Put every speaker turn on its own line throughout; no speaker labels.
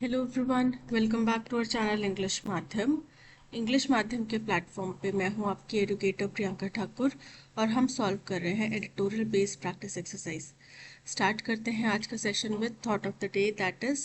Hello everyone, welcome back to our channel English माध्यम के platform पे मैं हूं आपकी एडुकेटर प्रियंका ठाकुर और हम सॉल्व कर रहे हैं editorial based practice exercise. Start करते हैं आज का session with thought of the day, that is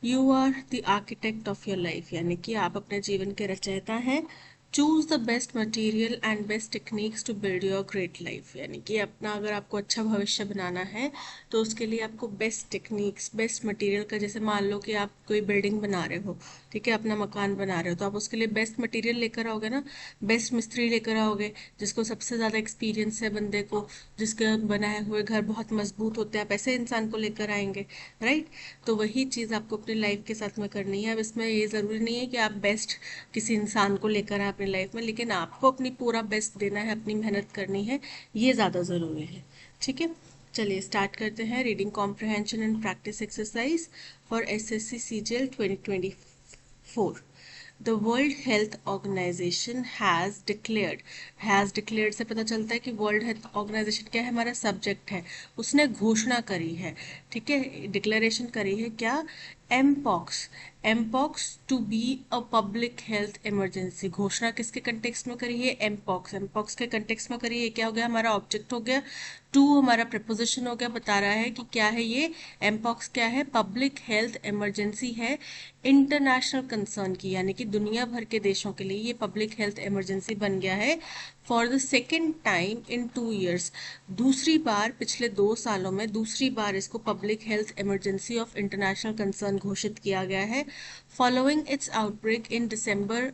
you are the architect of your life, यानी कि आप अपने जीवन के रचयिता हैं। Choose the best material and best techniques to build your great life, यानी कि अपना अगर आपको अच्छा भविष्य बनाना है तो उसके लिए आपको बेस्ट टेक्निक्स, बेस्ट मटेरियल का, जैसे मान लो कि आप कोई बिल्डिंग बना रहे हो, ठीक है, अपना मकान बना रहे हो, तो आप उसके लिए बेस्ट मटेरियल लेकर आओगे ना, बेस्ट मिस्त्री लेकर आओगे जिसको सबसे ज़्यादा एक्सपीरियंस है बंदे को, जिसके बनाए हुए घर बहुत मजबूत होते हैं, आप ऐसे इंसान को लेकर आएंगे, राइट। तो वही चीज़ आपको अपनी लाइफ के साथ में करनी है। अब इसमें ये ज़रूरी नहीं है कि आप बेस्ट किसी इंसान को लेकर आए अपनी लाइफ में, लेकिन आपको अपनी पूरा बेस्ट देना है, अपनी मेहनत करनी है, ये ज़्यादा ज़रूरी है। ठीक है, चलिए स्टार्ट करते हैं। Reading comprehension and practice exercise for SSC CGL 2024। The world health organisation has declared से पता चलता है कि वर्ल्ड हेल्थ ऑर्गेनाइजेशन क्या है, हमारा सब्जेक्ट है, उसने घोषणा करी है, ठीक है, डिक्लेरेशन करी है क्या, mpox mpox to be a public health emergency. घोषणा किसके कंटेक्स्ट में करी है, एमपॉक्स के कंटेक्स्ट में करी है। क्या हो गया, हमारा ऑब्जेक्ट हो गया, टू हमारा प्रपोजिशन हो गया, बता रहा है कि क्या है ये, एमपॉक्स क्या है, पब्लिक हेल्थ इमरजेंसी है, इंटरनेशनल कंसर्न की, यानी कि दुनिया भर के देशों के लिए ये पब्लिक हेल्थ इमरजेंसी बन गया है for the second time in 2 years। दूसरी बार पिछले 2 सालों में दूसरी बार इसको public health emergency of international concern घोषित किया गया है, following it's outbreak in December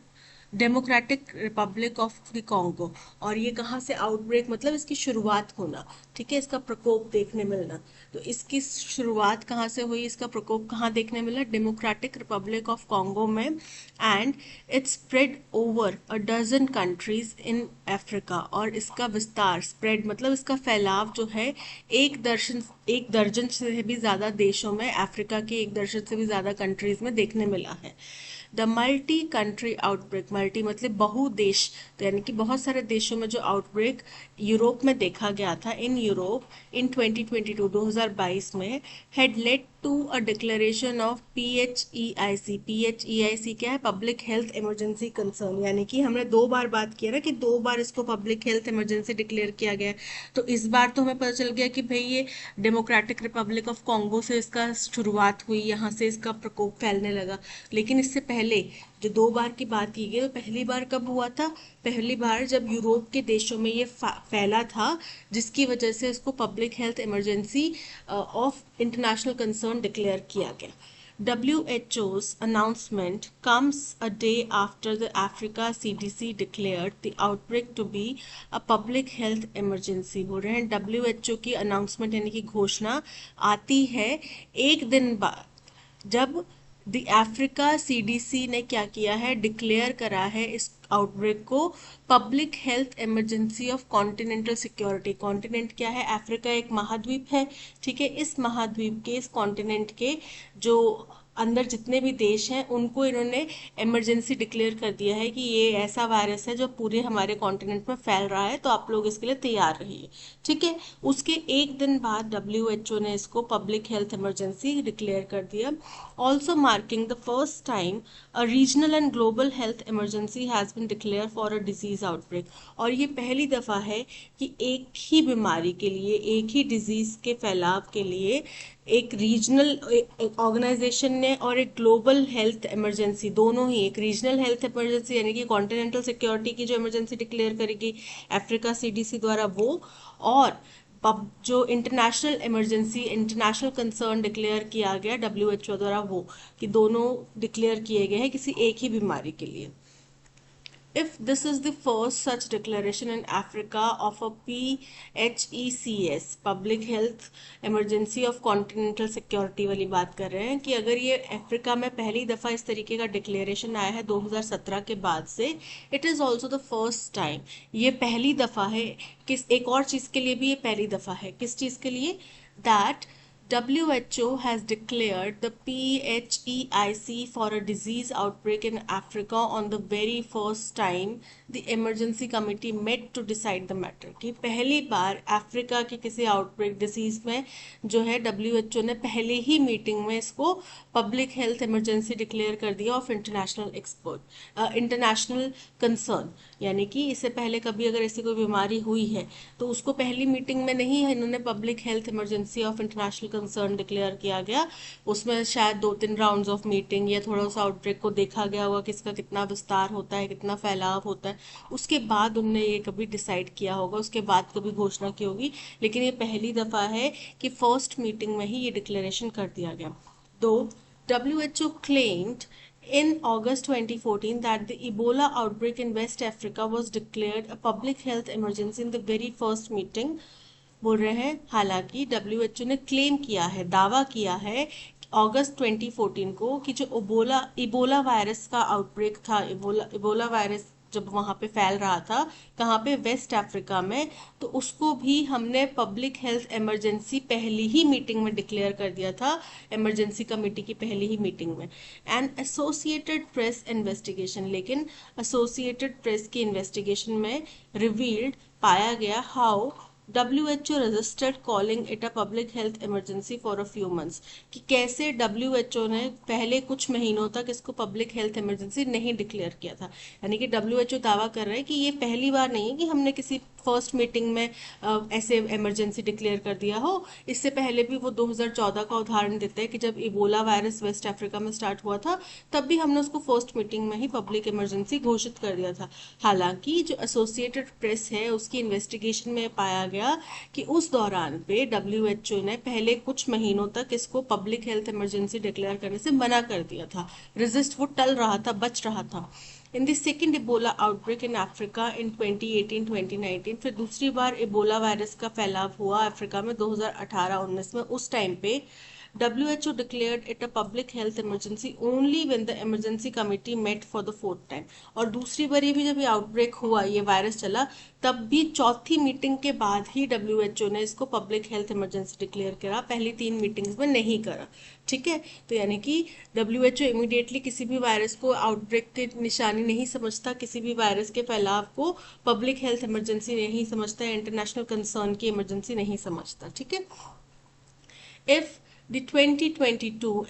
democratic Republic of the Congo. और ये कहाँ से आउटब्रेक, मतलब इसकी शुरुआत होना, ठीक है, इसका प्रकोप देखने मिलना। तो इसकी शुरुआत कहाँ से हुई, इसका प्रकोप कहाँ देखने मिला, डेमोक्रेटिक रिपब्लिक ऑफ कॉन्गो में, and it's spread over a dozen countries in Africa. और इसका विस्तार, स्प्रेड मतलब इसका फैलाव जो है, एक दर्जन से भी ज्यादा देशों में, अफ्रीका के एक दर्जन से भी ज्यादा कंट्रीज में देखने मिला है। The multi country outbreak, multi मतलब बहुदेश, तो यानी कि बहुत सारे देशों में जो आउटब्रेक यूरोप में देखा गया था, इन यूरोप इन 2022 में, had led to a declaration of PHEIC। PHEIC क्या है, पब्लिक हेल्थ इमरजेंसी कंसर्न, यानी कि हमने 2 बार बात किया ना कि 2 बार इसको पब्लिक हेल्थ इमरजेंसी डिक्लेयर किया गया। तो इस बार तो हमें पता चल गया कि भाई ये डेमोक्रेटिक रिपब्लिक ऑफ कॉन्गो से इसका शुरुआत हुई, यहाँ से इसका प्रकोप फैलने लगा। लेकिन इससे पहले जो 2 बार की बात की गई, तो पहली बार कब हुआ था, पहली बार जब यूरोप के देशों में ये फैला था, जिसकी वजह से इसको public health emergency of international concern declare किया गया। WHO's announcement comes a day after the Africa CDC declared the outbreak to be a public health emergency। बोल रहे हैं WHO की अनाउंसमेंट यानी कि घोषणा आती है एक दिन बाद, जब द अफ्रीका CDC ने क्या किया है, डिक्लेयर करा है इस आउटब्रेक को public health emergency of continental security. Continent क्या है, अफ्रीका एक महाद्वीप है, ठीक है, इस महाद्वीप के, इस कॉन्टिनेंट के जो अंदर जितने भी देश हैं उनको इन्होंने इमरजेंसी डिक्लेयर कर दिया है कि ये ऐसा वायरस है जो पूरे हमारे कॉन्टिनेंट में फैल रहा है, तो आप लोग इसके लिए तैयार रहिए, ठीक है। उसके एक दिन बाद WHO ने इसको पब्लिक हेल्थ इमरजेंसी डिक्लेयर कर दिया, also marking the first time a regional and global health emergency has been declare for a disease outbreak. और ये पहली दफा है कि एक ही बीमारी के लिए, एक ही डिजीज के फैलाव के लिए एक रीजनल ऑर्गेनाइजेशन ने और एक ग्लोबल हेल्थ इमरजेंसी, दोनों ही, एक रीजनल हेल्थ इमरजेंसी यानी कि कॉन्टिनेंटल सिक्योरिटी की जो इमरजेंसी डिक्लेयर करेगी अफ्रीका CDC द्वारा वो, और जो international emergency, international concern declare किया गया WHO द्वारा वो, कि दोनों डिक्लेयर किए गए हैं किसी एक ही बीमारी के लिए। If this is the first such declaration in Africa of a PHECS, Public Health Emergency of Continental Security वाली बात कर रहे हैं, कि अगर ये अफ्रीका में पहली दफ़ा इस तरीके का डिक्लेरेशन आया है 2017 के बाद से, it is also the first time, ये पहली दफ़ा है, किस एक और चीज़ के लिए भी ये पहली दफ़ा है, किस चीज़ के लिए, that WHO has declared the PHEIC for a disease outbreak in Africa on the very first time the emergency committee met to decide the matter. कि पहली बार अफ्रीका की किसी आउटब्रेक डिजीज में जो है WHO ने पहले ही मीटिंग में इसको पब्लिक हेल्थ इमरजेंसी डिक्लेयर कर दिया ऑफ इंटरनेशनल कंसर्न, यानी कि इससे पहले कभी अगर ऐसी कोई बीमारी हुई है तो उसको पहली मीटिंग में नहीं है इन्होंने public health emergency of international concern declare किया गया, उसमें शायद 2-3 राउंड्स ऑफ मीटिंग या थोड़ा सा आउटब्रेक को देखा गया होगा कि इसका कितना विस्तार होता है, कितना फैलाव होता है, उसके बाद उन्होंने ये कभी डिसाइड किया होगा, उसके बाद कभी घोषणा की होगी, लेकिन ये पहली दफा है कि फर्स्ट मीटिंग में ही ये डिक्लेरेशन कर दिया गया. दो WHO claimed in August 2014 that the Ebola outbreak in West Africa was declared a public health emergency in the very first meeting. बोल रहे हैं हालांकि WHO ने क्लेम किया है, दावा किया है अगस्त 2014 को कि जो इबोला वायरस का आउटब्रेक था, इबोला वायरस जब वहां पे फैल रहा था, कहाँ पे, वेस्ट अफ्रीका में, तो उसको भी हमने पब्लिक हेल्थ इमरजेंसी पहली ही मीटिंग में डिक्लेयर कर दिया था, इमरजेंसी कमेटी की पहली ही मीटिंग में. एंड एसोसिएटेड प्रेस इन्वेस्टिगेशन, लेकिन एसोसिएटेड प्रेस की इन्वेस्टिगेशन में रिवील्ड पाया गया how WHO resisted calling it a public health emergency for a few months, कि कैसे WHO ने पहले कुछ महीनों तक इसको पब्लिक हेल्थ इमरजेंसी नहीं डिक्लेयर किया था. यानी कि WHO दावा कर रहे हैं कि ये पहली बार नहीं है कि हमने किसी फर्स्ट मीटिंग में ऐसे इमरजेंसी डिक्लेयर कर दिया हो. इससे पहले भी वो 2014 का उदाहरण देते हैं कि जब इबोला वायरस वेस्ट अफ्रीका में स्टार्ट हुआ था तब भी हमने उसको फर्स्ट मीटिंग में ही पब्लिक इमरजेंसी घोषित कर दिया था. हालांकि जो एसोसिएटेड प्रेस है उसकी इन्वेस्टिगेशन में पाया गया कि उस दौरान पे WHO ने पहले कुछ महीनों तक इसको पब्लिक हेल्थ इमरजेंसी डिक्लेयर करने से मना कर दिया था, रेजिस्ट वो टल रहा था, बच रहा था. In the second Ebola outbreak in Africa in 2018-2019, फिर दूसरी बार इबोला वायरस का फैलाव हुआ अफ्रीका में 2018-19 में. उस टाइम पे WHO declared it a public health emergency only when the emergency committee met for the fourth time. और दूसरी बार ये भी जब ये आउटब्रेक हुआ, ये वायरस चला, तब भी चौथी मीटिंग के बाद ही WHO ने इसको पब्लिक हेल्थ इमरजेंसी डिक्लेयर करा, पहली 3 मीटिंग्स में नहीं करा. ठीक है, तो यानी कि WHO इमीडिएटली किसी भी वायरस को आउटब्रेक की निशानी नहीं समझता, किसी भी वायरस के फैलाव को पब्लिक हेल्थ इमरजेंसी नहीं समझता, इंटरनेशनल कंसर्न की इमरजेंसी नहीं समझता. ठीक है. If the 2022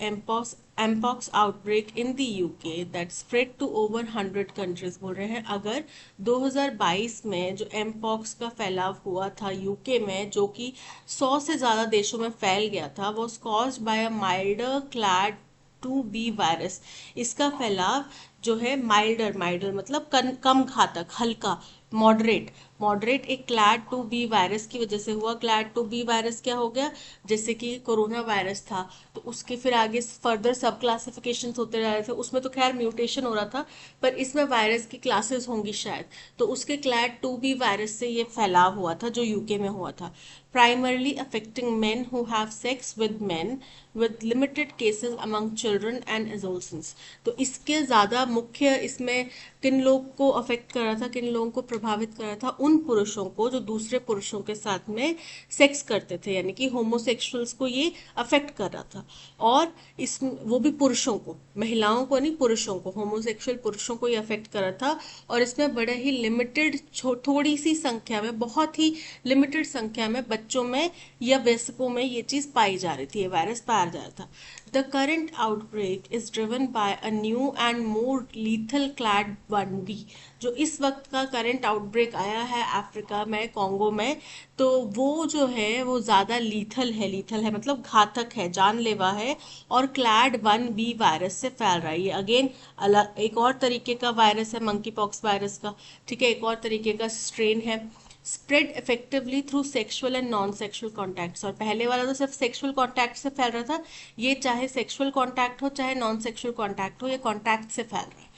mpox outbreak in the UK that spread to over 100 countries, बोल रहे हैं अगर 2022 में जो mpox का फैलाव हुआ था यूके में, जो कि 100 से ज़्यादा देशों में फैल गया था, was caused by a milder clade 2B virus. इसका फैलाव जो है माइल्डर मतलब कम घातक, हल्का, मॉडरेट एक क्लैड 2B वायरस की वजह से हुआ. क्लैड 2B वायरस क्या हो गया, जैसे कि कोरोना वायरस था तो उसके फिर आगे फर्दर सब क्लासिफिकेशंस होते रह रहे थे, उसमें तो खैर म्यूटेशन हो रहा था, पर इसमें वायरस की क्लासेस होंगी शायद, तो उसके क्लैड 2B वायरस से ये फैलाव हुआ था जो यूके में हुआ था. primarily affecting men who have sex with men with limited cases among children and adolescents. तो इसके ज़्यादा मुख्य इसमें किन लोग को अफेक्ट कर रहा था, किन लोगों को प्रभावित कर रहा था, उन पुरुषों को जो दूसरे पुरुषों के साथ में सेक्स करते थे, यानी कि होमोसेक्सुअल्स को ये अफेक्ट कर रहा था. और इस वो भी पुरुषों को, महिलाओं को नहीं, पुरुषों को, होमोसेक्सुअल पुरुषों को ये अफेक्ट कर रहा था. और इसमें बड़े ही लिमिटेड, थोड़ी सी संख्या में, बहुत ही लिमिटेड संख्या में बच्चों में या वयस्कों में ये चीज पाई जा रही थी, ये वायरस पाया जा रहा था. The current outbreak is driven by a new and more lethal clade 1B. जो इस वक्त का करंट आउटब्रेक आया है अफ्रीका में, कॉन्गो में, तो वो जो है वो ज़्यादा लीथल है मतलब घातक है, जानलेवा है, और क्लैड 1B वायरस से फैल रहा है. ये अगेन अलग एक और तरीके का वायरस है, मंकी पॉक्स वायरस का. ठीक है, एक और तरीके का स्ट्रेन है. Spread effectively through sexual and non sexual contacts. और पहले वाला तो सिर्फ सेक्सुअल कॉन्टैक्ट से फैल रहा था, ये चाहे सेक्सुअल कॉन्टैक्ट हो चाहे नॉन सेक्सुअल कॉन्टैक्ट हो, ये कॉन्टैक्ट से फैल रहा है.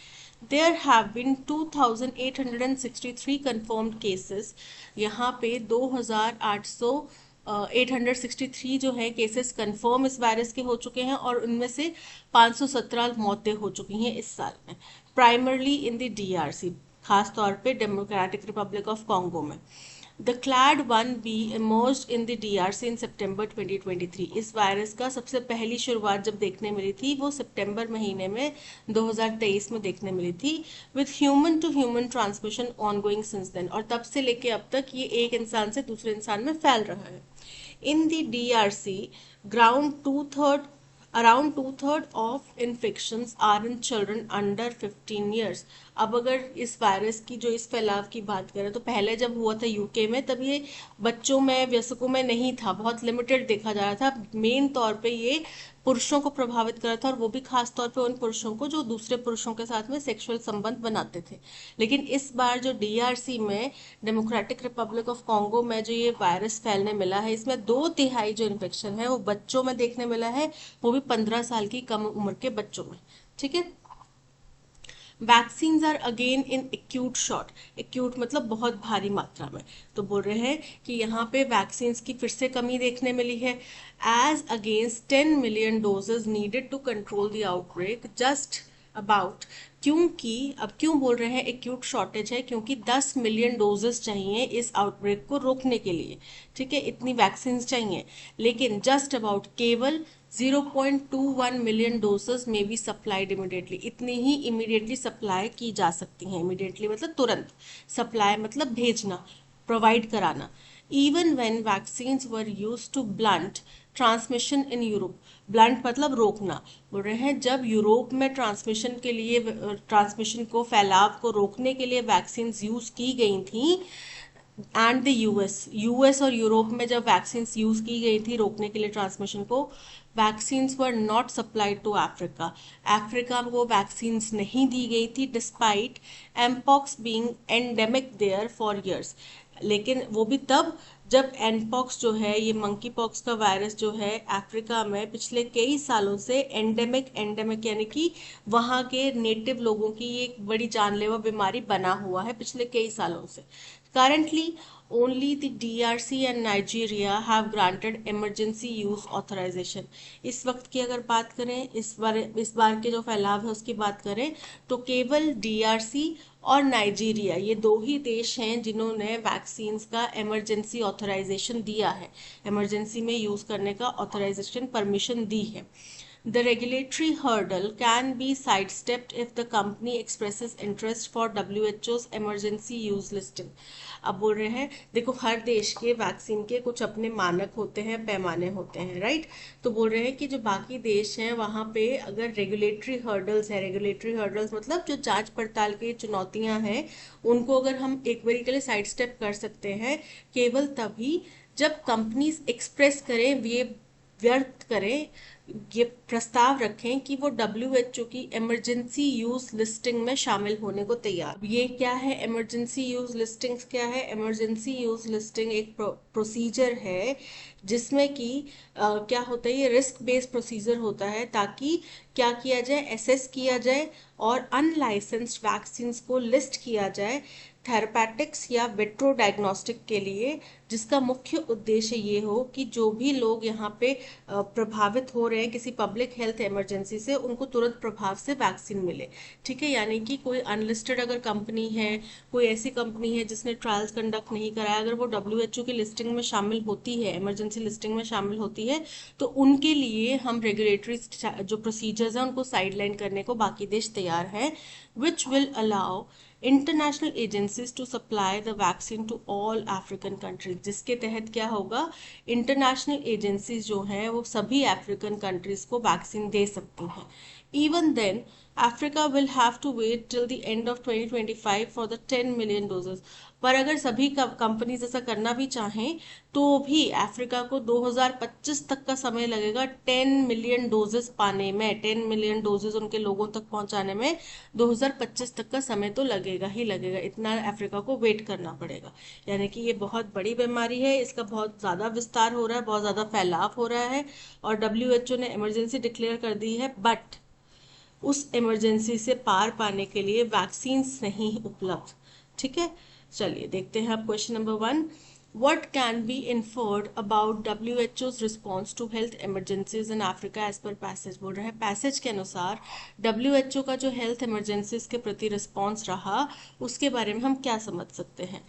There have been 2,863 confirmed cases. यहाँ पे 863 जो है केसेस कंफर्म इस वायरस के हो चुके हैं, और उनमें से 517 मौतें हो चुकी हैं इस साल में, प्राइमरली इन द DRC, खास तौर पे डेमोक्रेटिक रिपब्लिक ऑफ कॉन्गो में. The clad 1b emerged in the DRC in September 2023। इस वायरस का सबसे पहली शुरुआत जब देखने मिली थी वो सितंबर महीने में 2023 में देखने मिली थी, with human to human transmission ongoing since then, और तब से लेके अब तक ये एक इंसान से दूसरे इंसान में फैल रहा है। In the DRC around two-third of infections are in children under 15 years। अब अगर इस वायरस की जो इस फैलाव की बात करें तो पहले जब हुआ था यूके में तब ये बच्चों में, वयस्कों में नहीं था, बहुत लिमिटेड देखा जा रहा था। मेन तौर पे ये पुरुषों को प्रभावित कर रहा था, और वो भी खास तौर पे उन पुरुषों को जो दूसरे पुरुषों के साथ में सेक्सुअल संबंध बनाते थे। लेकिन इस बार जो DRC में, डेमोक्रेटिक रिपब्लिक ऑफ कॉन्गो में जो ये वायरस फैलने मिला है, इसमें 2/3 जो इन्फेक्शन है वो बच्चों में देखने मिला है, वो भी 15 साल की कम उम्र के बच्चों में। ठीक है। Vaccines are again in acute short. Acute मतलब बहुत भारी मात्रा में। तो बोल रहे हैं कि यहाँ पे वैक्सीन्स की फिर से कमी देखने मिली है। As against 10 million doses needed to control the outbreak just about. क्योंकि अब क्यों बोल रहे हैं एक्यूट शॉर्टेज है, क्योंकि 10 मिलियन डोजेस चाहिए इस आउटब्रेक को रोकने के लिए। ठीक है, इतनी वैक्सीन चाहिए, लेकिन जस्ट अबाउट केवल 0.21 मिलियन डोजेस में बी सप्लाइड इमिडिएटली। इतनी ही इमिडिएटली सप्लाई की जा सकती हैं। इमिडिएटली मतलब तुरंत, सप्लाई मतलब भेजना, प्रोवाइड कराना। Even when vaccines were used to blunt transmission in Europe. Blunt मतलब रोकना। बोल रहे हैं जब यूरोप में ट्रांसमिशन के लिए, ट्रांसमिशन को, फैलाव को रोकने के लिए वैक्सीन यूज की गई थी, एंड द यूएस और यूरोप में जब वैक्सीन यूज की गई थी रोकने के लिए ट्रांसमिशन को, vaccines were not supplied to Africa. Africa को वैक्सीन्स नहीं दी गई थी, despite mpox being endemic there for years. लेकिन वो भी तब जब एनपॉक्स जो है, ये मंकी पॉक्स का वायरस जो है, अफ्रीका में पिछले कई सालों से एंडेमिक यानी कि वहाँ के नेटिव लोगों की एक बड़ी जानलेवा बीमारी बना हुआ है पिछले कई सालों से। Currently, only the DRC and Nigeria have granted emergency use authorization। इस वक्त की अगर बात करें, इस बार के जो फैलाव है उसकी बात करें, तो केवल DRC और नाइजीरिया, ये 2 ही देश हैं जिन्होंने वैक्सीन का इमरजेंसी ऑथराइजेशन दिया है, इमरजेंसी में यूज करने का ऑथराइजेशन, परमिशन दी है। The regulatory hurdle can be sidestepped if the company expresses interest for WHO's emergency use listing। अब बोल रहे हैं देखो, हर देश के वैक्सीन के कुछ अपने मानक होते हैं, पैमाने होते हैं, राइट। तो बोल रहे हैं कि जो बाकी देश हैं वहाँ पे अगर रेगुलेटरी हर्डल्स है, रेगुलेटरी हर्डल्स मतलब जो जांच पड़ताल की चुनौतियां हैं, उनको अगर हम एक बारी के लिए साइड स्टेप कर सकते हैं केवल तभी जब कंपनीज एक्सप्रेस करें, ये व्यर्थ करें, ये प्रस्ताव रखें कि वो WHO की इमरजेंसी यूज लिस्टिंग में शामिल होने को तैयार। ये क्या है इमरजेंसी यूज लिस्टिंग? क्या है इमरजेंसी यूज लिस्टिंग? एक प्रोसीजर है जिसमें कि क्या होता है, ये रिस्क बेस्ड प्रोसीजर होता है, ताकि क्या किया जाए, एसेस किया जाए और अनलाइसेंस्ड वैक्सीन को लिस्ट किया जाए थेरापेटिक्स या विट्रो डायग्नोस्टिक के लिए, जिसका मुख्य उद्देश्य ये हो कि जो भी लोग यहाँ पे प्रभावित हो रहे हैं किसी पब्लिक हेल्थ इमरजेंसी से, उनको तुरंत प्रभाव से वैक्सीन मिले। ठीक है, यानी कि कोई अनलिस्टेड अगर कंपनी है, कोई ऐसी कंपनी है जिसने ट्रायल्स कंडक्ट नहीं कराया, अगर वो WHO की लिस्टिंग में शामिल होती है, इमरजेंसी लिस्टिंग में शामिल होती है, तो उनके लिए हम रेगुलेटरी जो प्रोसीजर्स हैं उनको साइडलाइन करने को बाकी देश तैयार है, which will allow international agencies to supply the vaccine to all African countries. जिसके तहत क्या होगा, इंटरनेशनल एजेंसीज जो हैं वो सभी अफ्रीकन कंट्रीज को वैक्सीन दे सकती हैं। Even then Africa will have to wait till the end of 2025 for the 10 million doses. पर अगर सभी कंपनीज ऐसा करना भी चाहें तो भी अफ्रीका को 2025 तक का समय लगेगा 10 मिलियन डोजेस पाने में। 10 मिलियन डोजेस उनके लोगों तक पहुंचाने में 2025 तक का समय तो लगेगा ही लगेगा, इतना अफ्रीका को वेट करना पड़ेगा। यानी कि ये बहुत बड़ी बीमारी है, इसका बहुत ज़्यादा विस्तार हो रहा है, बहुत ज़्यादा फैलाव हो रहा है, और WHO ने इमरजेंसी डिक्लेयर कर दी है, बट उस इमरजेंसी से पार पाने के लिए वैक्सीन नहीं उपलब्ध। ठीक है, चलिए देखते हैं अब question number 1। What can be inferred about WHO's response to health emergencies in Africa as per passage? बोल रहे हैं पैसेज के अनुसार WHO का जो हेल्थ इमरजेंसीज के प्रति रिस्पॉन्स रहा उसके बारे में हम क्या समझ सकते हैं?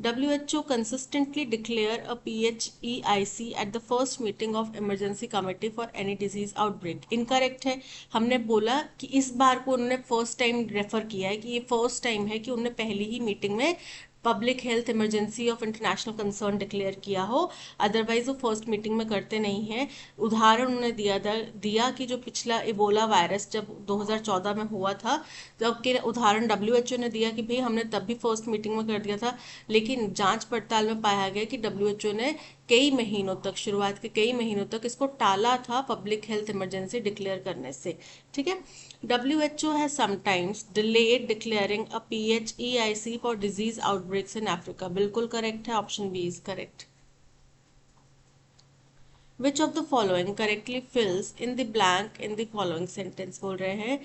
WHO consistently declare a PHEIC at the first meeting of emergency committee for any disease outbreak. Incorrect है। हमने बोला कि इस बार को उन्होंने फर्स्ट टाइम रेफर किया है कि ये फर्स्ट टाइम है कि उन्होंने पहली ही मीटिंग में public health emergency of international concern declare किया हो, अदरवाइज वो फर्स्ट मीटिंग में करते नहीं है। उदाहरण उन्होंने दिया कि जो पिछला इबोला वायरस जब 2014 में हुआ था, तब के उदाहरण WHO ने दिया कि भाई हमने तब भी फर्स्ट मीटिंग में कर दिया था, लेकिन जांच पड़ताल में पाया गया कि WHO ने कई महीनों तक, शुरुआत के कई महीनों तक इसको टाला था पब्लिक हेल्थ इमरजेंसी डिक्लेयर करने से। ठीक है, WHO has sometimes delayed declaring a PHEIC for disease outbreaks in Africa. बिल्कुल करेक्ट है, option B is correct. Which of the following correctly fills in the blank in the following sentence? बोल रहे हैं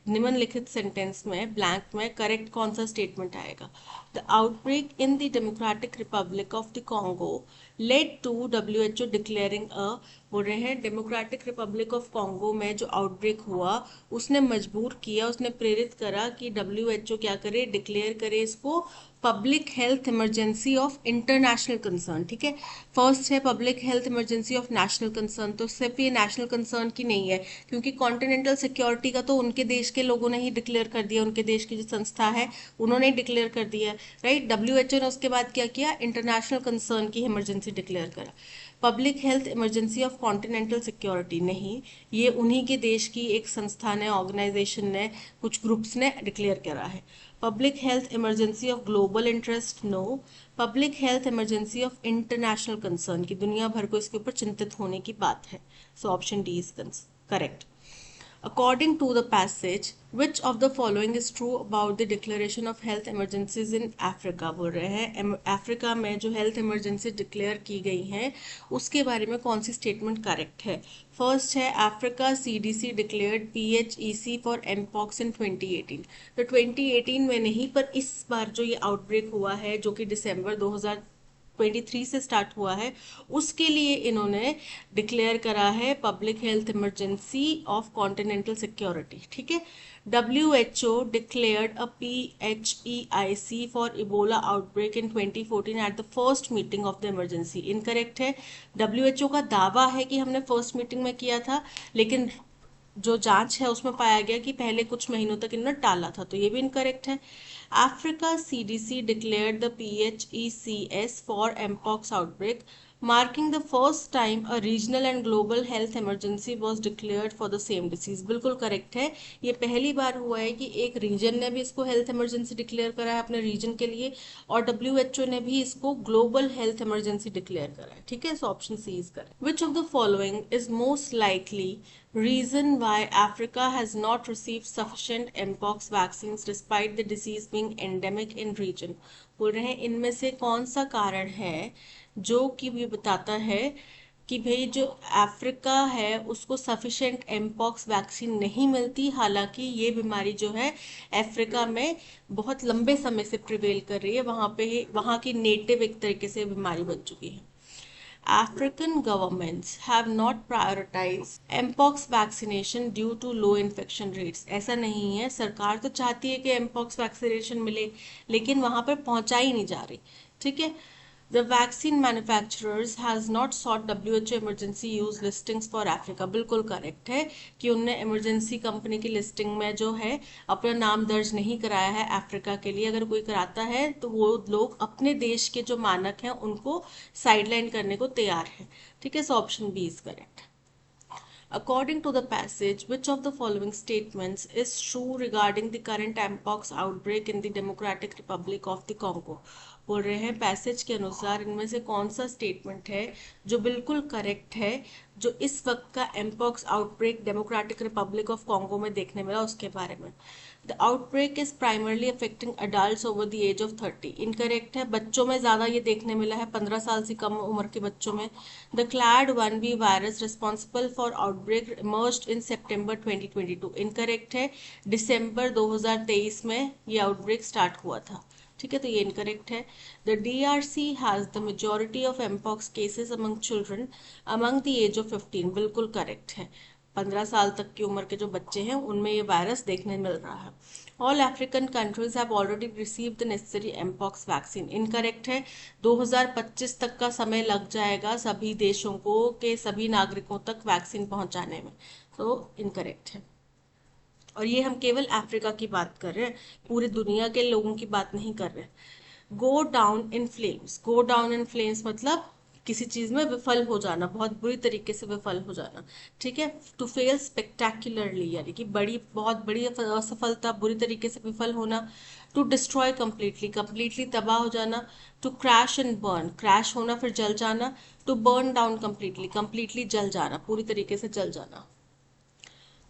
निम्नलिखित सेंटेंस में blank में correct कौन सा स्टेटमेंट आएगा? The outbreak in the Democratic Republic of the Congo led to WHO declaring a, बोल रहे हैं डेमोक्रेटिक रिपब्लिक ऑफ कॉन्गो में जो आउटब्रेक हुआ उसने मजबूर किया, उसने प्रेरित करा कि WHO क्या करे, डिक्लेयर करे इसको public health emergency of international concern. ठीक है, फर्स्ट है public health emergency of national concern, तो सिर्फ ये नेशनल कंसर्न की नहीं है, क्योंकि कॉन्टिनेंटल सिक्योरिटी का तो उनके देश के लोगों ने ही डिक्लेयर कर दिया, उनके देश की जो संस्था है उन्होंने ही डिक्लेयर कर दिया, राइट। WHO ने उसके बाद क्या किया, इंटरनेशनल कंसर्न की इमरजेंसी डिक्लेयर करा। Public health emergency of continental security नहीं, ये उन्हीं के देश की एक संस्था ने, ऑर्गेनाइजेशन ने, कुछ ग्रुप्स ने डिक्लेयर करा है। Public health emergency of global interest, no. Public health emergency of international concern की दुनिया भर को इसके ऊपर चिंतित होने की बात है, so option D is correct. According to the passage, which of the following is true about the declaration of health emergencies in Africa? बोल रहे हैं अफ्रीका में जो हेल्थ इमरजेंसी डिक्लेयर की गई हैं उसके बारे में कौन सी स्टेटमेंट करेक्ट है? फर्स्ट है Africa CDC declared PHEC for mpox in 2018। तो 2018 में नहीं, पर इस बार जो ये आउटब्रेक हुआ है जो कि दिसंबर 2023 से स्टार्ट हुआ है, उसके लिए इन्होंने डिक्लेयर करा है public health emergency of continental security. ठीक है, WHO declared a PHEIC for Ebola outbreak in 2014 at the first meeting of the emergency. Incorrect है। WHO का दावा है कि हमने फर्स्ट मीटिंग में किया था, लेकिन जो जांच है उसमें पाया गया कि पहले कुछ महीनों तक इन्होंने टाला था, तो ये भी इनकरेक्ट है। Africa CDC declared the PHECS for mpox outbreak, marking the first time a regional and global health emergency was declared for the same disease. बिल्कुल करेक्ट है, ये पहली बार हुआ है कि एक रीजन ने भी इसको हेल्थ इमरजेंसी डिक्लेयर करा है अपने रीजन के लिए, और WHO ने भी इसको ग्लोबल हेल्थ इमरजेंसी डिक्लेयर करा है। ठीक है, so option C is correct. Which of the following is most likely reason why Africa has not received sufficient mpox vaccines despite the disease being endemic in region? बोल रहे हैं इनमें से कौन सा कारण है जो कि ये बताता है कि भाई जो अफ्रीका है उसको सफिशिएंट एमपॉक्स वैक्सीन नहीं मिलती, हालांकि ये बीमारी जो है अफ्रीका में बहुत लंबे समय से प्रिवेल कर रही है, वहाँ की नेटिव एक तरीके से बीमारी बन चुकी है। African governments have not prioritized mpox vaccination due to low infection rates. ऐसा नहीं है, सरकार तो चाहती है कि mpox वैक्सीनेशन मिले, लेकिन वहां पर पहुंचाई नहीं जा रही। ठीक है, The vaccine manufacturers has not sought WHO emergency use listings for Africa. बिल्कुल करेक्ट है कि उनने इमरजेंसी कंपनी की लिस्टिंग में जो है अपना नाम दर्ज नहीं कराया है अफ्रीका के लिए। अगर कोई कराता है तो वो लोग अपने देश के जो मानक हैं उनको साइडलाइन करने को तैयार है। ठीक है, so option B is correct. According to the passage, which of the following statements is true regarding the current mpox outbreak in the Democratic Republic of the Congo? बोल रहे हैं पैसेज के अनुसार इनमें से कौन सा स्टेटमेंट है जो बिल्कुल करेक्ट है, जो इस वक्त का mpox outbreak democratic Republic of Congo में देखने मिला उसके बारे में। The outbreak is primarily affecting adults over the age of 30। Incorrect है, बच्चों में ज्यादा ये देखने मिला है, 15 साल से कम उम्र के बच्चों में। The clad 1B virus responsible for outbreak emerged in September 2022। Incorrect है, दिसंबर 2023 में ये आउटब्रेक स्टार्ट हुआ था। ठीक है, तो ये इनकरेक्ट है। The DRC has the majority of mpox cases among children among the age of 15, बिल्कुल करेक्ट है। 15 साल तक की उम्र के जो बच्चे हैं उनमें ये वायरस देखने मिल रहा है। All African countries have already received the necessary mpox vaccine, incorrect है। 2025 तक का समय लग जाएगा सभी देशों को के सभी नागरिकों तक वैक्सीन पहुंचाने में, तो इनकरेक्ट है। और ये हम केवल अफ्रीका की बात कर रहे हैं, पूरी दुनिया के लोगों की बात नहीं कर रहे। Go down in flames, go down in flames मतलब किसी चीज में विफल हो जाना, बहुत बुरी तरीके से विफल हो जाना, ठीक है। टू फेल स्पेक्टेक्युलरली यानी कि बहुत बड़ी असफलता, बुरी तरीके से विफल होना। टू डिस्ट्रॉय कंप्लीटली, कंप्लीटली तबाह हो जाना। To crash and burn, crash होना फिर जल जाना। To burn down completely, completely जल जाना, पूरी तरीके से जल जाना।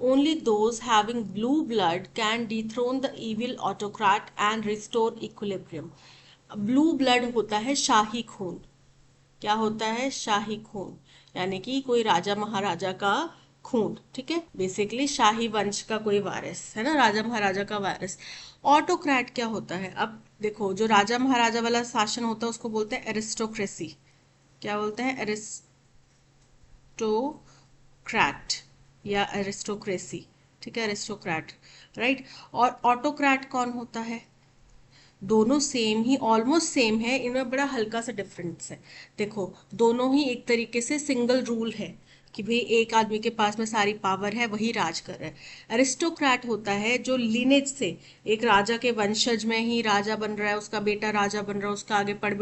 Only those having blue blood can dethrone the evil autocrat and restore equilibrium. Blue blood होता है शाही खून। क्या होता है? शाही खून, यानी कि कोई राजा महाराजा का खून, ठीक है, बेसिकली शाही वंश का कोई वारिस है ना, राजा महाराजा का वारिस। ऑटोक्रेट क्या होता है? अब देखो, जो राजा महाराजा वाला शासन होता है उसको बोलते हैं एरिस्टोक्रेसी। क्या बोलते हैं? एरिस्टोक्रेट या एरिस्टोक्रेसी, ठीक है, एरिस्टोक्रेट, राइट। और ऑटोक्रेट कौन होता है? दोनों सेम ही, ऑलमोस्ट सेम है, इनमें बड़ा हल्का सा डिफरेंस है। देखो, दोनों ही एक तरीके से सिंगल रूल है कि भाई एक आदमी के पास में सारी पावर है, वही राज कर रहा है। एरिस्टोक्रेट होता है जो लिनेज से, एक राजा के वंशज में ही राजा बन रहा है, उसका बेटा राजा बन रहा है, उसका आगे पड़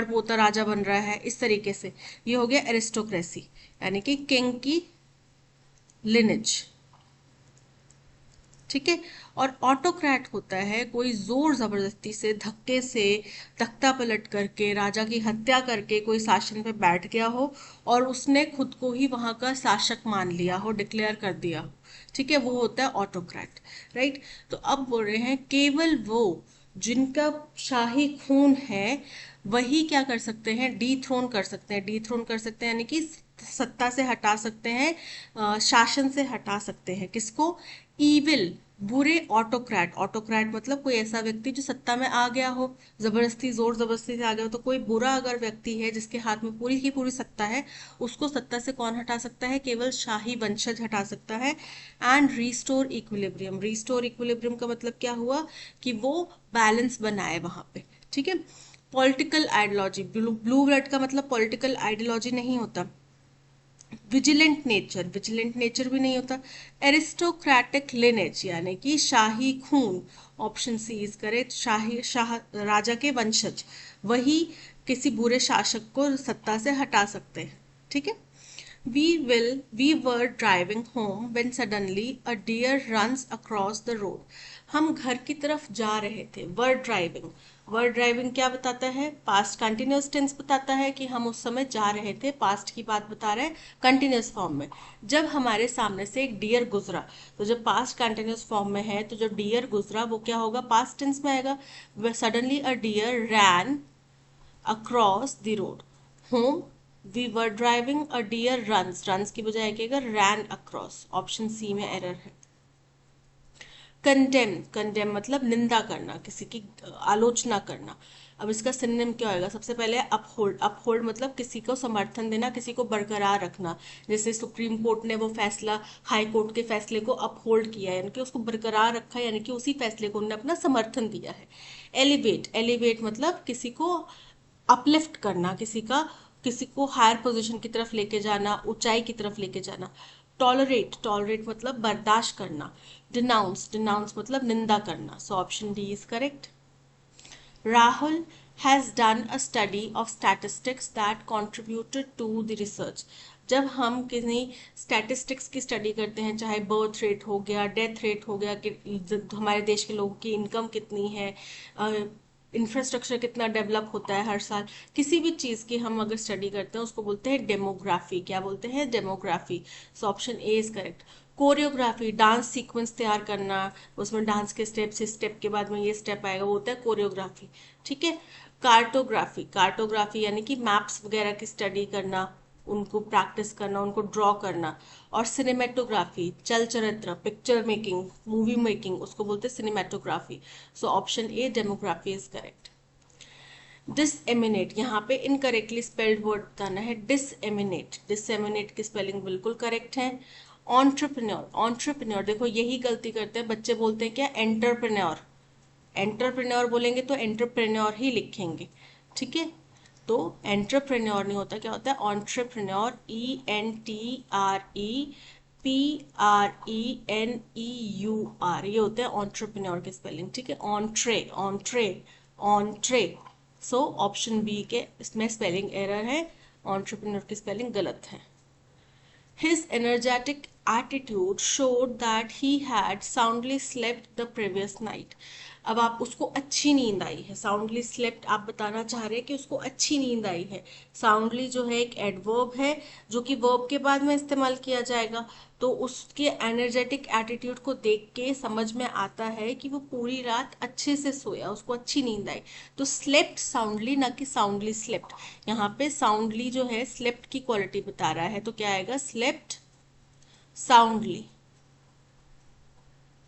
पोता राजा बन रहा है, इस तरीके से ये हो गया एरिस्टोक्रेसी, यानी कि किंग की लिनेज, ठीक है। और ऑटोक्रेट होता है कोई जोर जबरदस्ती से, धक्के से, तख्ता पलट करके, राजा की हत्या करके कोई शासन पे बैठ गया हो और उसने खुद को ही वहां का शासक मान लिया हो, डिक्लेयर कर दिया हो, ठीक है, वो होता है ऑटोक्रेट, राइट। तो अब बोल रहे हैं केवल वो जिनका शाही खून है वही क्या कर सकते हैं? डीथ्रोन कर सकते हैं। डीथ्रोन कर सकते हैं यानी कि सत्ता से हटा सकते हैं, शासन से हटा सकते हैं। किसको? ईविल, बुरे ऑटोक्रेट। ऑटोक्रेट मतलब कोई ऐसा व्यक्ति जो सत्ता में आ गया हो, जबरदस्ती, जोर जबरदस्ती से आ गया हो। तो कोई बुरा अगर व्यक्ति है जिसके हाथ में पूरी की पूरी सत्ता है, उसको सत्ता से कौन हटा सकता है? केवल शाही वंशज हटा सकता है। And restore equilibrium, restore equilibrium का मतलब क्या हुआ? कि वो बैलेंस बनाए वहां पे, ठीक है। पॉलिटिकल आइडियोलॉजी, ब्लू ब्लड का मतलब पॉलिटिकल आइडियोलॉजी नहीं होता। विजिलेंट नेचर, विजिलेंट नेचर भी नहीं होता। एरिस्टोक्रेटिक लिनेज यानी कि शाही खून, ऑप्शन सी इज करेक्ट। शाह राजा के वंशज वही किसी बुरे शासक को सत्ता से हटा सकते हैं, ठीक है। We were driving home when suddenly a deer runs across the road. हम घर की तरफ जा रहे थे। वर ड्राइविंग, वर ड्राइविंग क्या बताता है? पास्ट कंटिन्यूस टेंस बताता है कि हम उस समय जा रहे थे, पास्ट की बात बता रहे हैं कंटिन्यूस फॉर्म में। जब हमारे सामने से एक डियर गुजरा, तो जब पास्ट कंटिन्यूस फॉर्म में है तो जो डियर गुजरा वो क्या होगा? पास्ट टेंस में आएगा। Suddenly a deer ran across the road. Home, we were driving, a deer runs, runs की बजाय क्या? रैन अक्रॉस। ऑप्शन सी में एरर है। कंडेम, कंडेम मतलब निंदा करना, किसी की आलोचना करना। अब इसका सिनोनिम क्या होगा? सबसे पहले अपहोल्ड, अपहोल्ड मतलब किसी को समर्थन देना, किसी को बरकरार रखना। जैसे सुप्रीम कोर्ट ने वो फैसला, हाई कोर्ट के फैसले को अपहोल्ड किया है, यानी कि उसको बरकरार रखा, यानी कि उसी फैसले को उन्होंने अपना समर्थन दिया है। एलिवेट, एलिवेट मतलब किसी को अपलिफ्ट करना, किसी को हायर पोजीशन की तरफ लेके जाना, ऊंचाई की तरफ लेके जाना। टॉलरेट, टॉलरेट मतलब बर्दाश्त करना। डिनाउंस, डिनाउंस मतलब निंदा करना। सो option D is correct. Rahul has done a study of statistics that contributed to the research. जब हम किसी स्टैटिस्टिक्स की स्टडी करते हैं, चाहे बर्थ रेट हो गया, डेथ रेट हो गया, कि हमारे देश के लोगों की इनकम कितनी है, इंफ्रास्ट्रक्चर कितना डेवलप होता है हर साल, किसी भी चीज़ की हम अगर स्टडी करते हैं उसको बोलते हैं डेमोग्राफी। क्या बोलते हैं? Demography. So option A is correct. Choreography, dance sequence तैयार करना, उसमें डांस के स्टेप से स्टेप के बाद में ये स्टेप आएगा, वो होता है कोरियोग्राफी, ठीक है। कार्टोग्राफी, कार्टोग्राफी यानी कि मैप्स वगैरह की स्टडी करना, उनको प्रैक्टिस करना, उनको ड्रॉ करना। और सिनेमेटोग्राफी, चल चरित्र, पिक्चर मेकिंग, मूवी मेकिंग, उसको बोलते हैं cinematography. So option A demography is correct. Disseminate, यहाँ पे इनकरेक्टली स्पेल्ड वर्ड बताना है, डिसएमिनेट। डिसएमिनेट की स्पेलिंग बिल्कुल करेक्ट है। ऑन्ट्रप्रन्योर, ऑन्ट्रप्रन्योर देखो यही गलती करते हैं बच्चे, बोलते हैं क्या एंटरप्रेन्योर, एंटरप्रेन्योर बोलेंगे तो एंटरप्रेन्योर ही लिखेंगे, ठीक है। तो एंटरप्रेन्योर नहीं होता, क्या होता है ऑन्ट्रप्रन्योर, ENTREPRENEUR, ये होते हैं ऑन्ट्रप्रन्योर के स्पेलिंग, ठीक है। ऑन्ट्रे, ऑन्ट्रे, ऑन्ट्रे। सो ऑप्शन बी के इसमें स्पेलिंग एरर है, ऑन्ट्रप्रन्योर की स्पेलिंग गलत है। His energetic attitude showed that he had soundly slept the previous night. अब आप उसको अच्छी नींद आई है, साउंडली स्लेप्ट आप बताना चाह रहे हैं कि उसको अच्छी नींद आई है। साउंडली जो है एक एडवर्ब है जो कि वर्ब के बाद में इस्तेमाल किया जाएगा, तो उसके एनर्जेटिक एटीट्यूड को देख के समझ में आता है कि वो पूरी रात अच्छे से सोया, उसको अच्छी नींद आई। तो स्लेप्ट साउंडली, ना कि साउंडली स्लेप्ट। यहाँ पे साउंडली जो है स्लेप्ट की क्वालिटी बता रहा है, तो क्या आएगा स्लेप्ट साउंडली,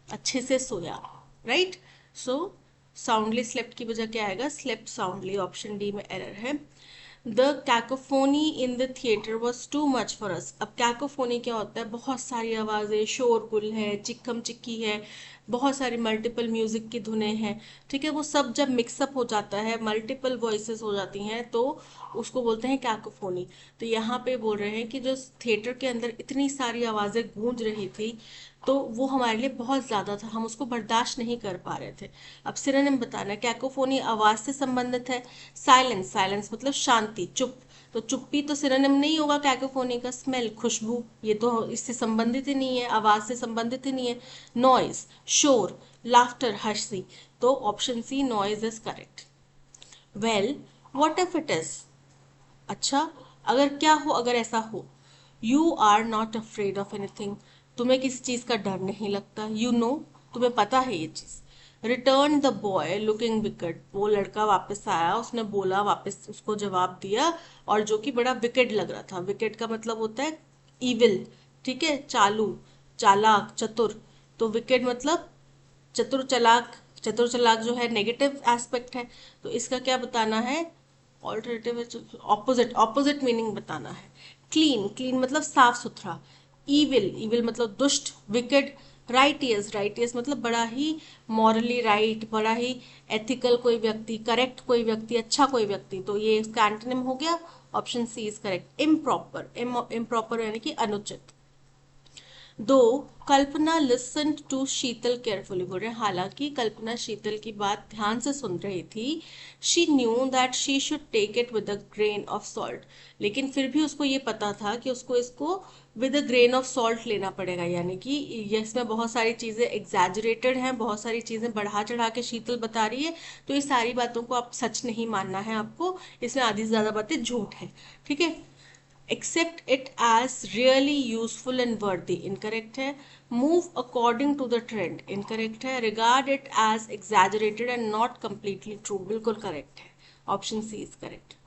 अच्छे से सोया, राइट। सो साउंडली स्लेप्ट की वजह क्या आएगा स्लेप्ट साउंडली, ऑप्शन डी में एरर है। The cacophony in the theatre was too much for us. अब कैकोफोनी क्या होता है, बहुत सारी आवाज़ें, शोरगुल है, चिक्कम चिक्की है, बहुत सारी मल्टीपल म्यूजिक की धुनें हैं, ठीक है। वो सब जब मिक्सअप हो जाता है, मल्टीपल वॉइसेस हो जाती हैं, तो उसको बोलते हैं कैकोफोनी। तो यहाँ पे बोल रहे हैं कि जो थिएटर के अंदर इतनी सारी आवाज़ें गूंज रही थी, तो वो हमारे लिए बहुत ज़्यादा था, हम उसको बर्दाश्त नहीं कर पा रहे थे। अब सिनोनिम बताना है, कैकोफोनी आवाज़ से संबंधित है। साइलेंस, साइलेंस मतलब शांति, चुप, तो चुप्पी तो सिनोनिम नहीं होगा कैकोफोनी का। स्मेल, खुशबू, ये तो इससे संबंधित ही नहीं है, आवाज़ से संबंधित ही नहीं है। नॉइज, शोर, लाफ्टर, हंसी, तो option C noise is correct. Well what if it is, अच्छा अगर क्या हो, अगर ऐसा हो, you are not afraid of anything, तुम्हें किसी चीज का डर नहीं लगता, यू नो, तुम्हें पता है ये चीज। Return the boy looking wicket, वो लड़का वापस आया, उसने बोला, वापस उसको जवाब दिया, और जो कि बड़ा विकेट लग रहा था। विकेट का मतलब होता है इविल, ठीक है, चालू, चालाक, चतुर। तो विकेट मतलब चतुर चालाक, चतुर चालाक जो है नेगेटिव एस्पेक्ट है, तो इसका क्या बताना है ऑल्टरनेटिव, ऑपोजिट, ऑपोजिट मीनिंग बताना है। क्लीन, क्लीन मतलब साफ सुथरा। ईविल, ईविल मतलब दुष्ट। विकेड, राइटियस, राइटियस मतलब बड़ा ही मॉरली राइट, बड़ा ही एथिकल कोई व्यक्ति, करेक्ट कोई व्यक्ति, अच्छा कोई व्यक्ति, तो ये इसका एंटोनिम हो गया, option C is correct. Improper, improper यानी कि अनुचित। दो Kalpana listen to Sheetal carefully, बोल रहे हालांकि कल्पना शीतल की बात ध्यान से सुन रही थी। She knew that she should take it with a grain of salt, लेकिन फिर भी उसको ये पता था कि उसको इसको with a grain of salt लेना पड़ेगा, यानी कि इसमें बहुत सारी चीजें एग्जैजरेटेड हैं, बहुत सारी चीजें बढ़ा चढ़ा के शीतल बता रही है, तो ये सारी बातों को आप सच नहीं मानना है आपको, इसमें आधी से ज्यादा बातें झूठ है, ठीक है। accept it as really useful and worthy, incorrect है। move according to the trend, incorrect है। regard it as exaggerated and not completely true, बिल्कुल correct है, option C is correct।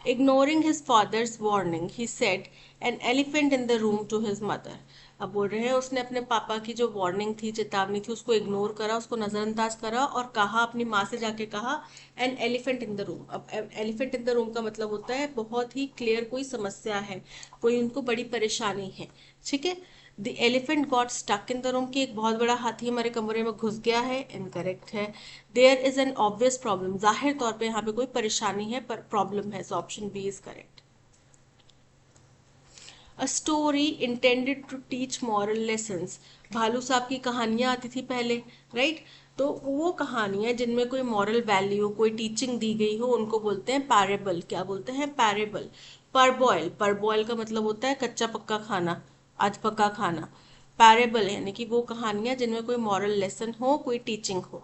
ignoring his father's warning he said an elephant in the room to his mother, अब बोल रहे हैं उसने अपने पापा की जो वार्निंग थी, चेतावनी थी, उसको इग्नोर करा, उसको नजरअंदाज करा, और कहा, अपनी माँ से जाके कहा an elephant in the room. अब एलिफेंट इन द रूम का मतलब होता है बहुत ही क्लियर कोई समस्या है, कोई उनको बड़ी परेशानी है, ठीक है। The elephant got stuck in the room, की एक बहुत बड़ा हाथी हमारे कमरे में घुस गया है, इनकरेक्ट है। There is an obvious problem, जाहिर तौर पे यहाँ पे कोई परेशानी है, पर प्रॉब्लम है, so option B is correct. A story intended to teach moral lessons, भालू साहब की कहानियां आती थी पहले, राइट, तो वो कहानियां जिनमें कोई मॉरल वैल्यू, कोई टीचिंग दी गई हो, उनको बोलते हैं पैरेबल। क्या बोलते हैं पैरेबल। परबॉयल, परबॉयल का मतलब होता है कच्चा पक्का खाना, अध पक्का खाना। पैरेबल यानी कि वो कहानियां जिनमें कोई मॉरल लेसन हो, कोई टीचिंग हो।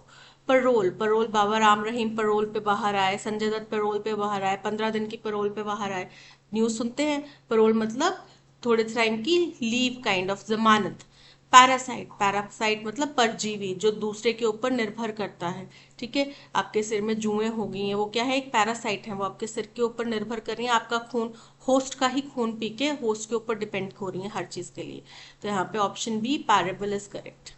परोल, परोल बाबा राम रहीम परोल पे बाहर आए, संजय दत्त परोल पे बाहर आए, 15 दिन की परोल पे बाहर आए, न्यूज सुनते हैं। परोल मतलब थोड़े टाइम की लीव, काइंड ऑफ जमानत। पैरासाइट, पैरासाइट मतलब परजीवी जो दूसरे के ऊपर निर्भर करता है। ठीक है, आपके सिर में जुएं हो गई हैं, वो क्या है, एक पैरासाइट है, वो आपके सिर के ऊपर निर्भर कर रही है, आपका खून, होस्ट का ही खून पी के होस्ट के ऊपर डिपेंड हो रही है हर चीज के लिए। तो यहाँ पे option B parable is correct.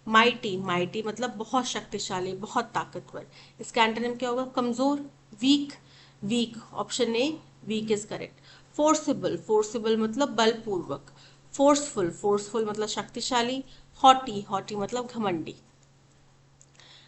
Mighty, mighty मतलब बहुत शक्तिशाली, बहुत ताकतवर। इसका एंटोनिम क्या होगा, कमजोर, weak, weak, option A weak is correct. Forcible, forcible मतलब बलपूर्वक। फोर्सफुल, फोर्सफुल मतलब शक्तिशाली। हॉटी, हॉटी मतलब घमंडी।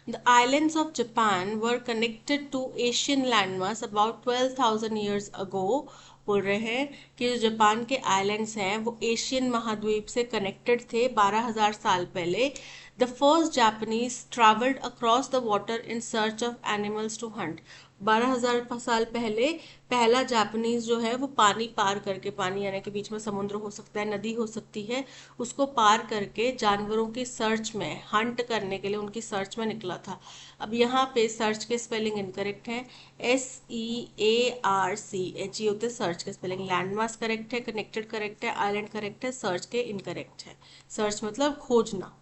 The islands of Japan were connected to Asian landmass about 12,000 years ago। बोल रहे हैं कि जो जापान के आइलैंड्स हैं वो एशियन महाद्वीप से कनेक्टेड थे 12,000 साल पहले। The first Japanese travelled across the water in search of animals to hunt. 12,000 साल पहले पहला जापानीज जो है वो पानी पार करके, पानी यानी कि बीच में समुद्र हो सकता है, नदी हो सकती है, उसको पार करके जानवरों की सर्च में, हंट करने के लिए उनकी सर्च में निकला था। अब यहाँ पे सर्च के स्पेलिंग इनकरेक्ट है, SEARCH होते सर्च के स्पेलिंग। लैंडमास करेक्ट है, कनेक्टेड करेक्ट है, आइलैंड करेक्ट है, सर्च के इनकरेक्ट है। सर्च मतलब खोजना।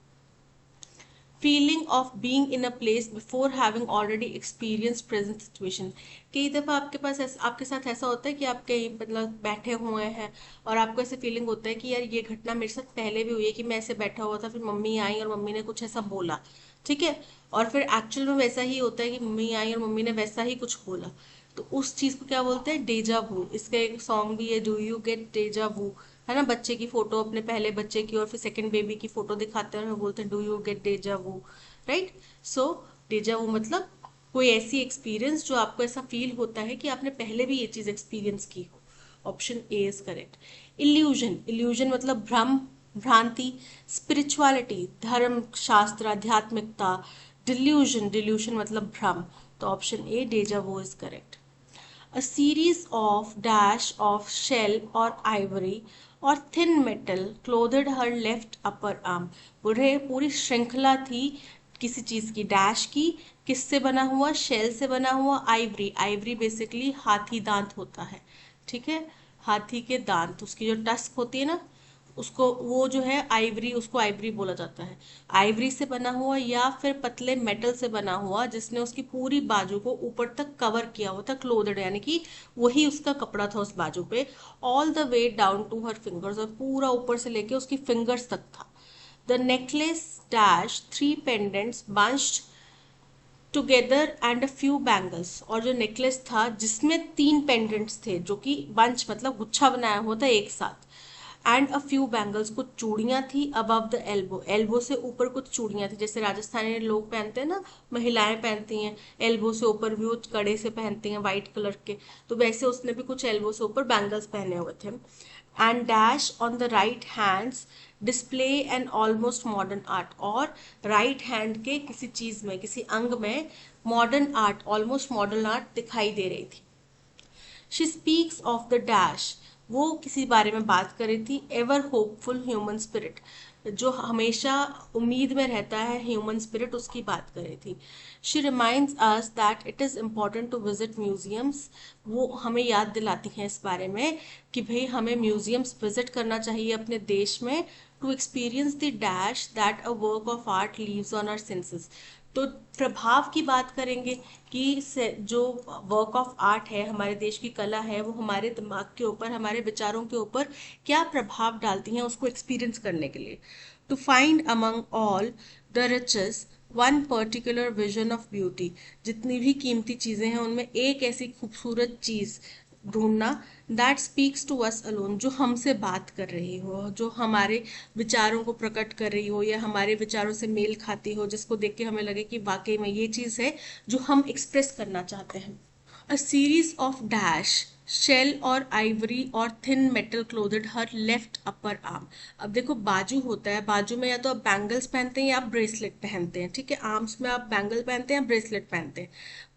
Feeling of being in a place before having already experience present situation. कई दफ़ा आपके पास आपके साथ ऐसा होता है कि आप कहीं मतलब बैठे हुए हैं और आपको ऐसे फीलिंग होता है कि यार ये घटना मेरे साथ पहले भी हुई है, कि मैं ऐसे बैठा हुआ था, फिर मम्मी आई और मम्मी ने कुछ ऐसा बोला। ठीक है, और फिर एक्चुअल में वैसा ही होता है कि मम्मी आई और मम्मी ने वैसा ही कुछ बोला। तो उस चीज़ को क्या बोलते हैं, डेजा वू। इसका एक सॉन्ग भी है, डू यू गेट डेजा वू, है ना, बच्चे की फोटो, अपने पहले बच्चे की और फिर सेकंड बेबी की फोटो दिखाते हैं और बोलते हैं do you get deja vu, right. So deja vu मतलब कोई ऐसी एक्सपीरियंस जो आपको ऐसा फील होता है कि आपने पहले भी ये चीज एक्सपीरियंस की हो। Option A is correct. Illusion, illusion मतलब भ्रम, भ्रांति। स्पिरिचुअलिटी, धर्म शास्त्र, आध्यात्मिकता। डिल्यूजन, डिल्यूजन मतलब भ्रम। तो option A deja vu is correct. A series of dash of shell or ivory or thin metal clothed her left upper arm। बुरे पूरी श्रृंखला थी किसी चीज की, डैश की, किससे बना हुआ, शेल से बना हुआ, आइवरी, आइवरी बेसिकली हाथी दांत होता है। ठीक है, हाथी के दांत, उसकी जो टस्क होती है ना, उसको वो जो है आइवरी, उसको आइवरी बोला जाता है। आइवरी से बना हुआ या फिर पतले मेटल से बना हुआ जिसने उसकी पूरी बाजू को ऊपर तक कवर किया हुआ था, क्लोथड यानी कि वही उसका कपड़ा था उस बाजू पे। All the way down to her fingers, और पूरा ऊपर से लेके उसकी फिंगर्स तक था। The necklace dash three pendants bunched together and a few bangles. और जो नेकलेस था जिसमें 3 पेंडेंट्स थे, जो कि बंच मतलब गुच्छा बनाया हुआ था एक साथ, एंड अ फ्यू बैंगल्स, कुछ चूड़ियां थी, अबव द एल्बो, एल्बो से ऊपर कुछ चूड़ियां थी, जैसे राजस्थानी लोग पहनते हैं ना, महिलाएं पहनती हैं, एल्बो से ऊपर भी वो कड़े से पहनती हैं वाइट कलर के, तो वैसे उसने भी कुछ एल्बो से ऊपर बैंगल्स पहने हुए थे। And dash on the right hands display an almost modern art, और राइट हैंड के किसी चीज में, किसी अंग में modern art, almost modern art दिखाई दे रही थी। She speaks of the dash, वो किसी बारे में बात कर रही थी, एवर होपफुल ह्यूमन स्पिरिट, जो हमेशा उम्मीद में रहता है, ह्यूमन स्पिरिट, उसकी बात कर रही थी। She reminds us that it is important to visit museums, वो हमें याद दिलाती हैं इस बारे में कि भाई हमें म्यूजियम्स विजिट करना चाहिए अपने देश में, to experience the dash that a work of art leaves on our senses. तो प्रभाव की बात करेंगे कि जो वर्क ऑफ आर्ट है, हमारे देश की कला है, वो हमारे दिमाग के ऊपर, हमारे विचारों के ऊपर क्या प्रभाव डालती हैं, उसको एक्सपीरियंस करने के लिए। To find among all the riches one particular vision of beauty, जितनी भी कीमती चीजें हैं उनमें एक ऐसी खूबसूरत चीज ढूंढना, that speaks to us alone, जो हमसे बात कर रही हो, जो हमारे विचारों को प्रकट कर रही हो या हमारे विचारों से मेल खाती हो, जिसको देख के हमें लगे कि वाकई में ये चीज है जो हम एक्सप्रेस करना चाहते हैं। A series of dash shell और आइवरी और thin metal clothed her left upper arm. अब देखो बाजू होता है, बाजू में या तो आप बैंगल्स पहनते हैं या आप ब्रेसलेट पहनते हैं। ठीक है, आर्म्स में आप बैंगल पहनते हैं या ब्रेसलेट पहनते हैं।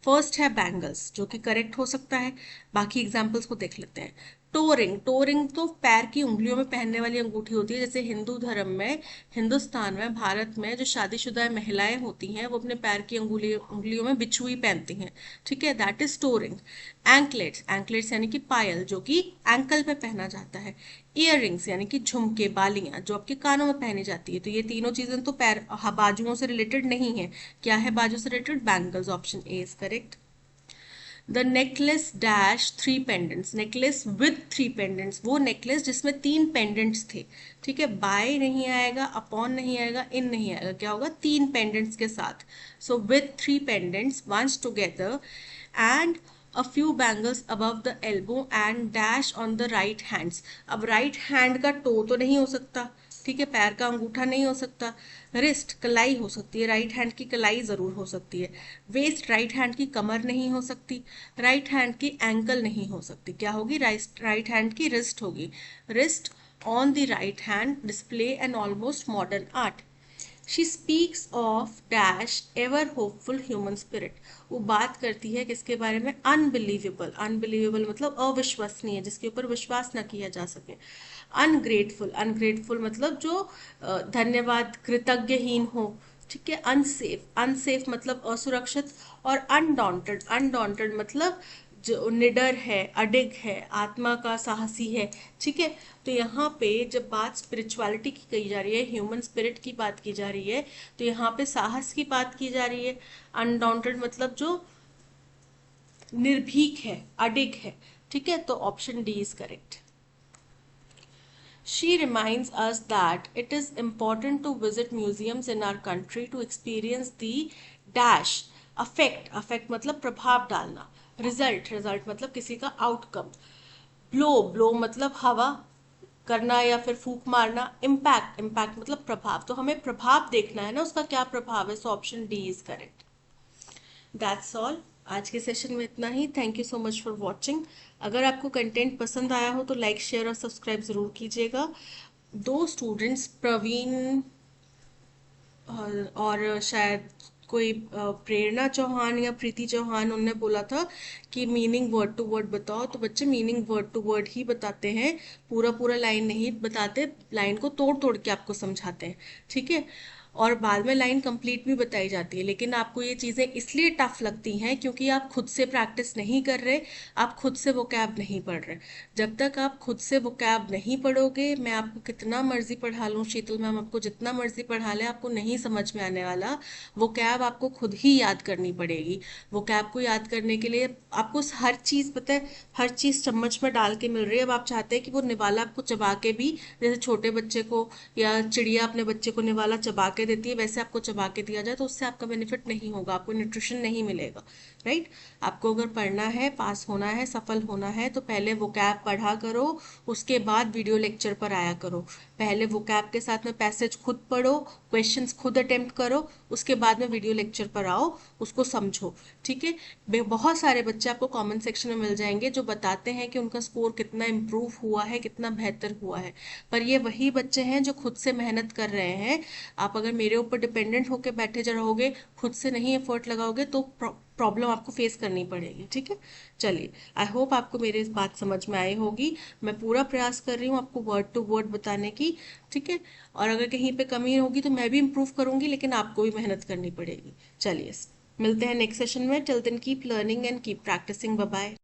फर्स्ट है बैंगल्स, जो कि करेक्ट हो सकता है, बाकी एग्जाम्पल्स को देख लेते हैं। टोरिंग, टोरिंग तो पैर की उंगलियों में पहनने वाली अंगूठी होती है। जैसे हिंदू धर्म में, हिंदुस्तान में, भारत में जो शादीशुदा महिलाएं होती हैं वो अपने पैर की उंगलियों में बिछुई पहनती हैं, ठीक है, that is touring. Anklets, anklets यानी कि पायल, जो कि एंकल पे पहना जाता है। इयररिंग्स यानी कि झुमके, बालियां जो आपके कानों में पहनी जाती है। तो ये तीनों चीजें तो पैर बाजुओं से रिलेटेड नहीं है। क्या है बाजू से related? Bangles, option A is correct. The necklace dash three pendants, necklace with three pendants, वो नेकलेस जिसमें तीन पेंडेंट्स थे, ठीक है, बाय नहीं आएगा, अपॉन नहीं आएगा, इन नहीं आएगा, क्या होगा? तीन पेंडेंट्स के साथ। So with three pendants once together and a few bangles above the elbow and dash on the right hands। अब राइट हैंड का टो तो नहीं हो सकता, ठीक है, पैर का अंगूठा नहीं हो सकता। रिस्ट, कलाई हो सकती है, राइट हैंड की कलाई जरूर हो सकती है। वेस्ट, राइट हैंड की कमर नहीं हो सकती। राइट हैंड की एंकल नहीं हो सकती, क्या होगी? राइट हैंड की रिस्ट होगी। Wrist on the right hand display an almost modern art. She speaks of dash ever hopeful human spirit. वो बात करती है किसके बारे में? अनबिलीवेबल, अनबिलीवेबल मतलब अविश्वसनीय, जिसके ऊपर विश्वास न किया जा सके। अनग्रेटफुल, अनग्रेटफुल मतलब जो धन्यवाद कृतज्ञहीन हो, ठीक है। अनसेफ, अनसेफ मतलब असुरक्षित। और अनडॉन्टेड, अनडॉन्टेड मतलब जो निडर है, अडिग है, आत्मा का साहसी है, ठीक है। तो यहाँ पे जब बात स्पिरिचुअलिटी की कही जा रही है, ह्यूमन स्पिरिट की बात की जा रही है, तो यहाँ पे साहस की बात की जा रही है। अनडाउंटेड मतलब जो निर्भीक है, अडिग है, ठीक है। तो option D is correct. She reminds us that it is important to visit museums in our country to experience the dash affect, affect मतलब प्रभाव डालना। रिजल्ट, रिजल्ट मतलब किसी का आउटकम। ब्लो, ब्लो मतलब हवा करना या फिर फूंक मारना। इम्पैक्ट, इम्पैक्ट मतलब प्रभाव। तो हमें प्रभाव देखना है ना, उसका क्या प्रभाव है। So option D is correct. That's all, आज के सेशन में इतना ही। Thank you so much for watching. अगर आपको कंटेंट पसंद आया हो तो लाइक, शेयर और सब्सक्राइब ज़रूर कीजिएगा। दो स्टूडेंट्स, प्रवीण और शायद कोई प्रेरणा चौहान या प्रीति चौहान, उनने बोला था कि मीनिंग वर्ड टू वर्ड बताओ। तो बच्चे मीनिंग वर्ड टू वर्ड ही बताते हैं, पूरा पूरा लाइन नहीं बताते, लाइन को तोड़ तोड़ के आपको समझाते हैं, ठीक है। और बाद में लाइन कंप्लीट भी बताई जाती है। लेकिन आपको ये चीज़ें इसलिए टफ लगती हैं क्योंकि आप खुद से प्रैक्टिस नहीं कर रहे, आप खुद से वोकैब नहीं पढ़ रहे। जब तक आप खुद से वोकैब नहीं पढ़ोगे, मैं आपको कितना मर्जी पढ़ा लूँ, शीतल मैम आपको जितना मर्जी पढ़ा ले, आपको नहीं समझ में आने वाला। वोकैब आपको खुद ही याद करनी पड़ेगी। वोकैब को याद करने के लिए आपको हर चीज़ पता है, हर चीज़ चम्मच में डाल के मिल रही है। अब आप चाहते हैं कि वो निवाला आपको चबा के भी, जैसे छोटे बच्चे को या चिड़िया अपने बच्चे को निवाला चबा के देती है, वैसे आपको चबा के दिया जाए, तो उससे आपका बेनिफिट नहीं होगा, आपको न्यूट्रिशन नहीं मिलेगा, राइट। आपको अगर पढ़ना है, पास होना है, सफल होना है, तो पहले वोकैब पढ़ा करो, उसके बाद वीडियो लेक्चर पर आया करो। पहले वोकैब के साथ में पैसेज खुद पढ़ो, क्वेश्चंस खुद अटेम्प्ट करो, उसके बाद में वीडियो लेक्चर पर आओ, उसको समझो, ठीक है। बहुत सारे बच्चे आपको कमेंट सेक्शन में मिल जाएंगे जो बताते हैं कि उनका स्कोर कितना इम्प्रूव हुआ है, कितना बेहतर हुआ है, पर ये वही बच्चे हैं जो खुद से मेहनत कर रहे हैं। आप अगर मेरे ऊपर डिपेंडेंट होकर बैठे रहोगे, खुद से नहीं एफर्ट लगाओगे, तो प्रॉब्लम आपको फेस करनी पड़ेगी, ठीक है। चलिए, आई होप आपको मेरी इस बात समझ में आई होगी। मैं पूरा प्रयास कर रही हूँ आपको वर्ड टू वर्ड बताने की, ठीक है। और अगर कहीं पे कमी होगी तो मैं भी इम्प्रूव करूंगी, लेकिन आपको भी मेहनत करनी पड़ेगी। चलिए, मिलते हैं नेक्स्ट सेशन में। Till then keep learning and keep practising. Bye bye.